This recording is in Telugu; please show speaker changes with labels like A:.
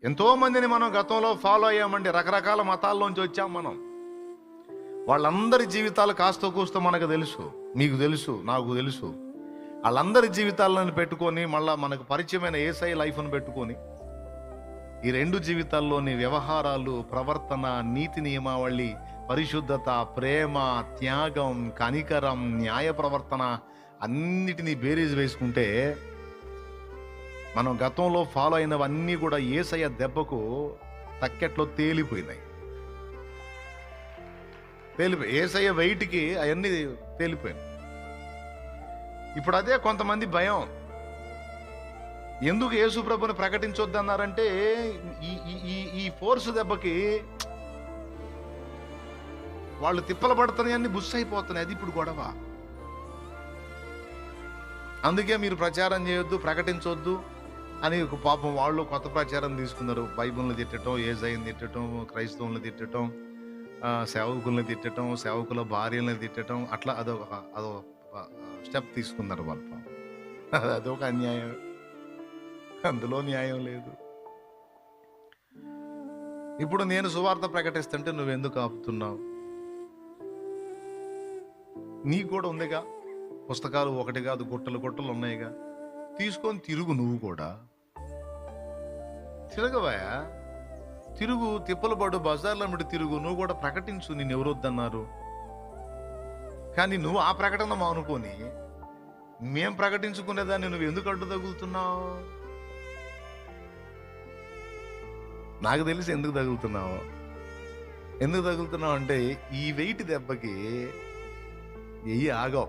A: ఎంతో మందిని మనం గతంలో ఫాలో అయ్యామండి. రకరకాల మతాల్లోంచి వచ్చాం మనం. వాళ్ళందరి జీవితాలు కాస్తో కూస్తో మనకు తెలుసు, మీకు తెలుసు, నాకు తెలుసు. వాళ్ళందరి జీవితాలను పెట్టుకొని మళ్ళా మనకు పరిచయమైన యేసయ్య లైఫ్ను పెట్టుకొని ఈ రెండు జీవితాల్లోని వ్యవహారాలు, ప్రవర్తన, నీతి నియమావళి, పరిశుద్ధత, ప్రేమ, త్యాగం, కనికరం, న్యాయ ప్రవర్తన అన్నిటినీ బేరీజ్ వేసుకుంటే మనం గతంలో ఫాలో అయినవన్నీ కూడా యేసయ్య దెబ్బకు తక్కెట్లో తేలిపోయినాయి. యేసయ్య వెయిట్కి అవన్నీ తేలిపోయినాయి. ఇప్పుడు అదే కొంతమంది భయం. ఎందుకు యేసు ప్రభుని ప్రకటించొద్దన్నారంటే ఈ ఈ ఈ ఫోర్స్ దెబ్బకి వాళ్ళు తిప్పలు పడుతున్నాయి, అన్ని బుస్ అయిపోతున్నాయి. అది ఇప్పుడు గొడవ. అందుకే మీరు ప్రచారం చేయొద్దు, ప్రకటించొద్దు అని ఒక పాపం వాళ్ళు కొత్త ప్రచారం తీసుకున్నారు. బైబిల్ని తిట్టడం, యేసయ్యని తిట్టడం, క్రైస్తవుల్ని తిట్టడం, సేవకుల్ని తిట్టడం, సేవకుల భార్యల్ని తిట్టడం, అట్లా అదొక స్టెప్ తీసుకున్నారు వాళ్ళు. పాపం అదొక అన్యాయం, అందులో న్యాయం లేదు. ఇప్పుడు నేను సువార్త ప్రకటిస్తుంటే నువ్వెందుకు ఆపుతున్నావు? నీకు కూడా ఉందిగా పుస్తకాలు, ఒకటి కాదు గుట్టలు గుట్టలు ఉన్నాయిగా. తీసుకొని తిరుగు, నువ్వు కూడా తిరగవయా, తిరుగు, తిప్పలు పడు, బజార్లో మిడి తిరుగు, నువ్వు కూడా ప్రకటించు. నేను ఎవరు వద్దన్నారు? కానీ నువ్వు ఆ ప్రకటన మానుకొని మేం ప్రకటించుకునేదాన్ని నువ్వు ఎందుకు అడ్డు తగులుతున్నావు? నాకు తెలిసి ఎందుకు తగులుతున్నావు. ఎందుకు తగులుతున్నావు అంటే ఈ వెయిట్ దెబ్బకి ఆగావు.